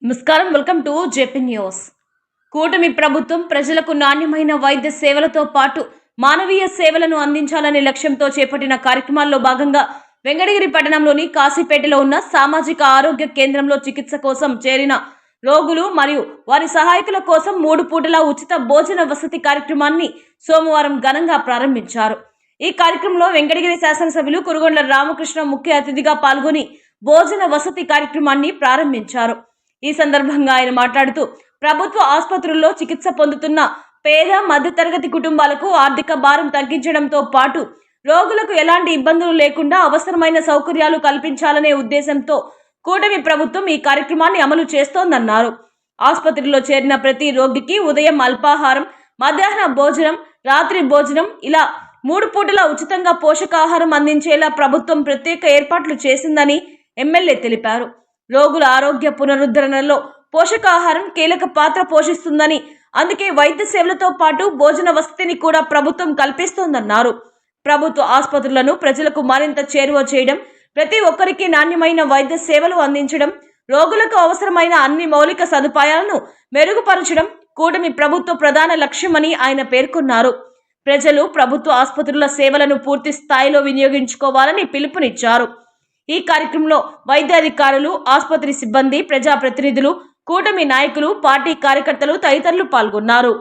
నమస్కారం, welcome to JP news. కూటమి ప్రభుత్వం ప్రజలకు నాణ్యమైన వైద్య సేవలతో పాటు మానవీయ సేవలను అందించాలనే లక్ష్యంతో చేపట్టిన కార్యక్రమాల్లో భాగంగా వెంకటగిరి పట్టణంలోని కాశీపేటలో ఉన్న సామాజిక ఆరోగ్య కేంద్రంలో చికిత్స కోసం చేరిన రోగులు మరియు వారి సహాయకుల కోసం 3 పూటల ఉచిత భోజన వసతి కార్యక్రమాన్ని సోమవారం ఘనంగా ప్రారంభించారు. ఈ కార్యక్రమంలో వెంకటగిరి శాసనసభ్యులు కురుగొండ్ల రామకృష్ణ ముఖ్య అతిథిగా పాల్గొని భోజన వసతి కార్యక్రమాన్ని ప్రారంభించారు. ఈ సందర్భంగా ఆయన మాట్లాడుతూ ప్రభుత్వ ఆసుపత్రుల్లో చికిత్స పొందుతున్న పేద మధ్యతరగతి కుటుంబాలకు ఆర్థిక భారం తగ్గించడంతో పాటు రోగులకు ఎలాంటి ఇబ్బందులు లేకుండా అవసరమైన సౌకర్యాలు కల్పించాలనే ఉద్దేశంతో కూటమి ప్రభుత్వం ఈ కార్యక్రమాన్ని అమలు చేస్తోందన్నారు. ఆసుపత్రిలో చేరిన ప్రతి రోగికి ఉదయం అల్పాహారం, మధ్యాహ్న భోజనం, రాత్రి భోజనం ఇలా 3 పూటల ఉచితంగా పోషకాహారం అందించేలా ప్రభుత్వం ప్రత్యేక ఏర్పాట్లు చేసిందని ఎమ్మెల్యే తెలిపారు. రోగుల ఆరోగ్య పునరుద్ధరణలో పోషకాహారం కీలక పాత్ర పోషిస్తుందని, అందుకే వైద్య సేవలతో పాటు భోజన వసతిని కూడా ప్రభుత్వం కల్పిస్తోందన్నారు. ప్రభుత్వ ఆసుపత్రులను ప్రజలకు మరింత చేరువ చేయడం, ప్రతి ఒక్కరికి నాణ్యమైన వైద్య సేవలు అందించడం, రోగులకు అవసరమైన అన్ని మౌలిక సదుపాయాలను మెరుగుపరచడం కూటమి ప్రభుత్వ ప్రధాన లక్ష్యమని ఆయన పేర్కొన్నారు. ప్రజలు ప్రభుత్వ ఆసుపత్రుల సేవలను పూర్తి స్థాయిలో వినియోగించుకోవాలని పిలుపునిచ్చారు. ఈ కార్యక్రమంలో వైద్యాధికారులు, ఆసుపత్రి సిబ్బంది, ప్రజాప్రతినిధులు, కూటమి నాయకులు, పార్టీ కార్యకర్తలు తదితరులు పాల్గొన్నారు.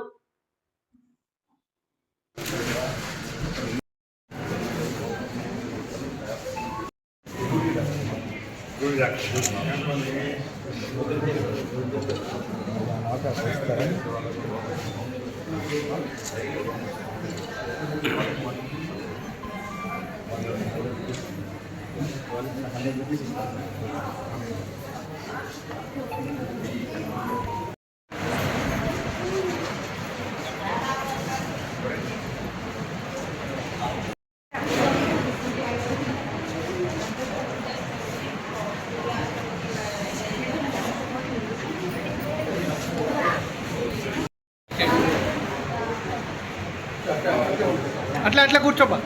అట్లా అట్లా కూర్చోబ్బా.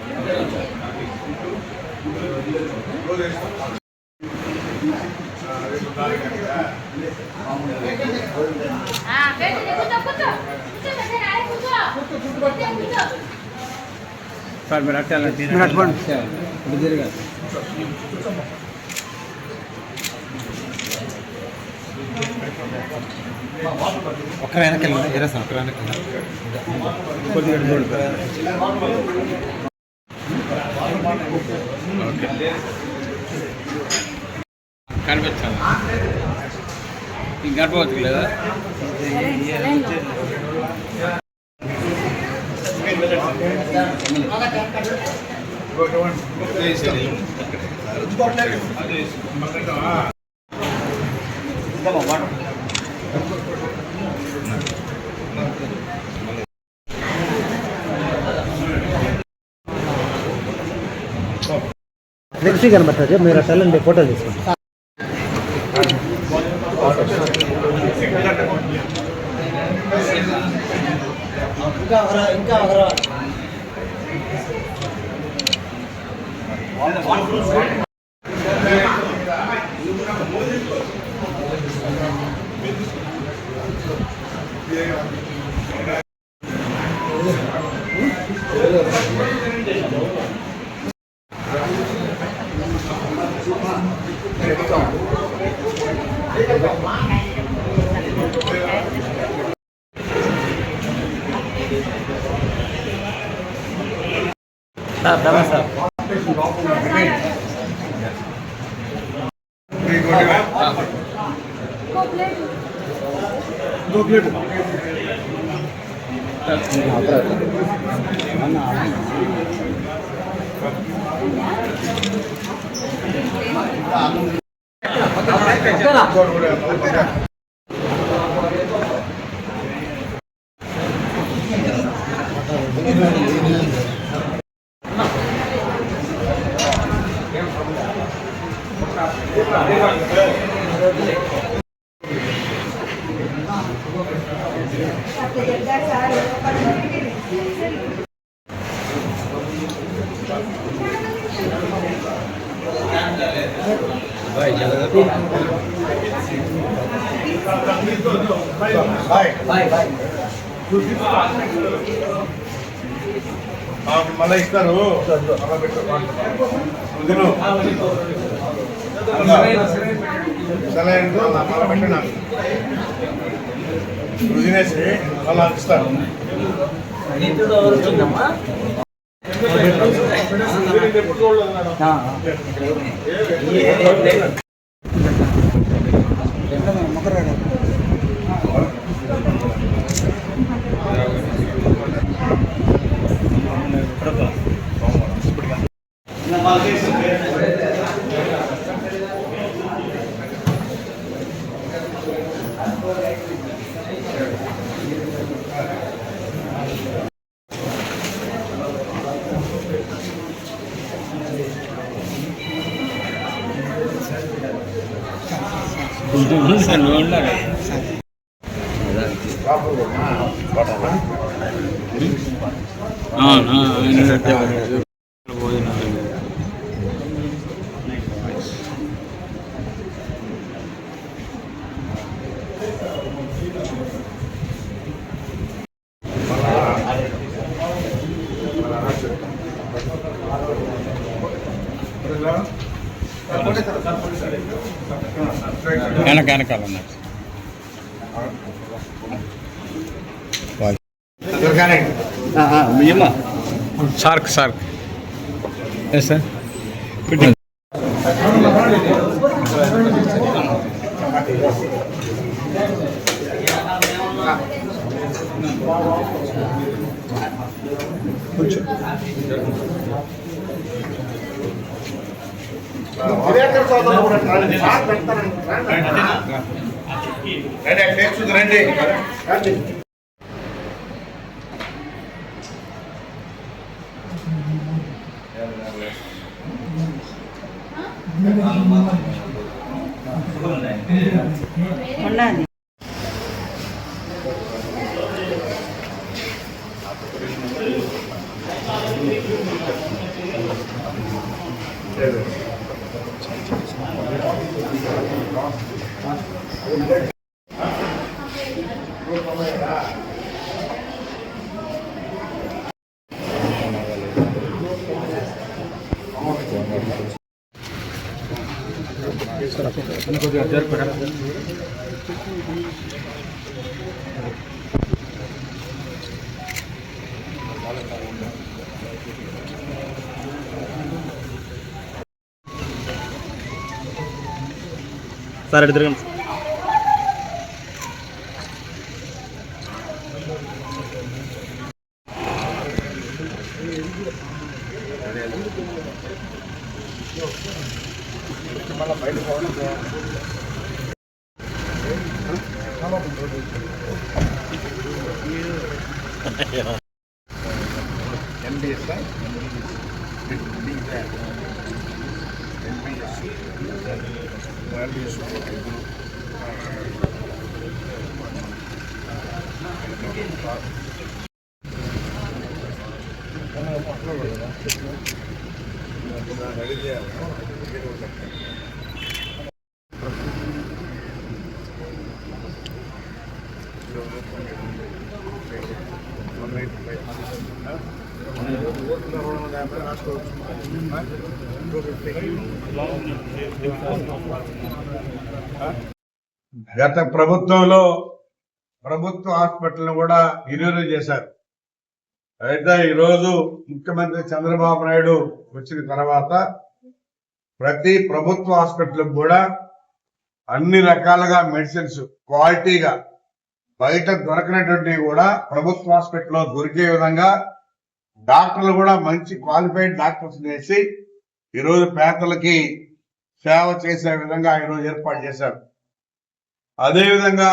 సార్ మీరు అట్లా ఒక్క వెనకెళ్ళి ఎరా సార్, ఒక్క వెనకెళ్ళి కొద్దిగా కనిపించాలి. గర్భవతి లేదా నెక్స్ట్ కనబడుతుంది. మీరు అట్లా ఫోటో తీసుకోండి. ఇంకా సార్ మళ్ళీ ఇస్తారు మళ్ళీ పెట్టినా తినేసి మళ్ళీ ఇస్తారు. వెనకాల సార్క్ ఎస్ సార్ రండి. సార్ ఎటు తిరగండి. గత ప్రభుత్వంలో ప్రభుత్వ హాస్పిటల్ కూడా ఇరువురు చేశారు. అయితే ఈరోజు ముఖ్యమంత్రి చంద్రబాబు నాయుడు వచ్చిన తర్వాత ప్రతి ప్రభుత్వ హాస్పిటల్ కూడా అన్ని రకాలుగా మెడిసిన్స్ క్వాలిటీగా బయట దొరకనటువంటి కూడా ప్రభుత్వ హాస్పిటల్లో దొరికే విధంగా డాక్టర్లు కూడా మంచి క్వాలిఫైడ్ డాక్టర్స్ చేసి ఈరోజు పేదలకి సేవ చేసే విధంగా ఈరోజు ఏర్పాటు చేశారు. అదేవిధంగా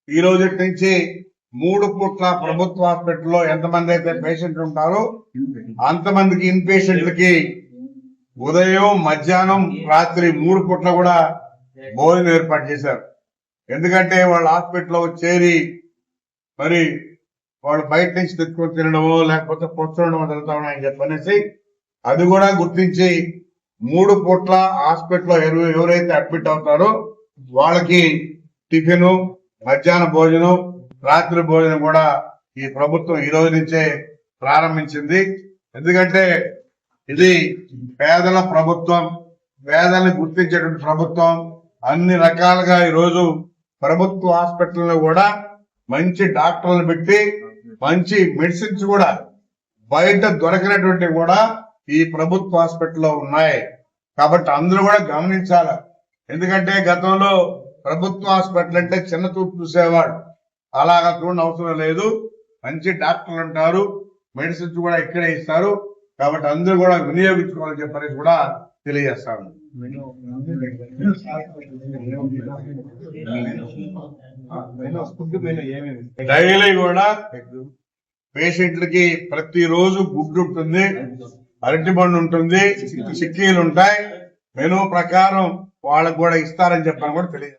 ఈ రోజు నుంచి 3 పూట్ల ప్రభుత్వ హాస్పిటల్లో ఎంతమంది అయితే పేషెంట్లు ఉంటారో అంతమందికి ఇన్ పేషెంట్లకి ఉదయం మధ్యాహ్నం రాత్రి 3 పూట్ల కూడా భోజనం ఏర్పాటు చేశారు. ఎందుకంటే వాళ్ళ హాస్పిటల్లో చేరి మరి వాళ్ళు బయట నుంచి తెచ్చుకొని తినడమో లేకపోతే కూర్చోవడమో జరుగుతా ఉన్నాయని చెప్పనేసి అది కూడా గుర్తించి 3 పూట్ల హాస్పిటల్లో ఎవరైతే అడ్మిట్ అవుతారో వాళ్ళకి టిఫిన్, మధ్యాహ్న భోజనం, రాత్రి భోజనం కూడా ఈ ప్రభుత్వం ఈ రోజు నుంచే ప్రారంభించింది. ఎందుకంటే ఇది పేదల ప్రభుత్వం, పేదల్ని గుర్తించేటువంటి ప్రభుత్వం. అన్ని రకాలుగా ఈ రోజు ప్రభుత్వ హాస్పిటల్లో కూడా మంచి డాక్టర్లను పెట్టి మంచి మెడిసిన్స్ కూడా బయట దొరకనటువంటి కూడా ఈ ప్రభుత్వ హాస్పిటల్లో ఉన్నాయి. కాబట్టి అందరూ కూడా గమనించాలి. ఎందుకంటే గతంలో ప్రభుత్వ హాస్పిటల్ అంటే చిన్న చూపు చూసేవాడు, అలాగా చూడని అవసరం లేదు. మంచి డాక్టర్లు ఉంటారు, మెడిసిన్స్ కూడా ఇక్కడే ఇస్తారు. కాబట్టి అందరూ కూడా వినియోగించుకోవాలని చెప్పనేసి కూడా తెలియజేస్తాను. డైలీ కూడా పేషెంట్లకి ప్రతిరోజు గుడ్డు ఉంటుంది, అరటిపండు ఉంటుంది, చిక్కీలు ఉంటాయి. మెనూ ప్రకారం వాళ్ళకు కూడా ఇస్తారని చెప్పని కూడా తెలియదు.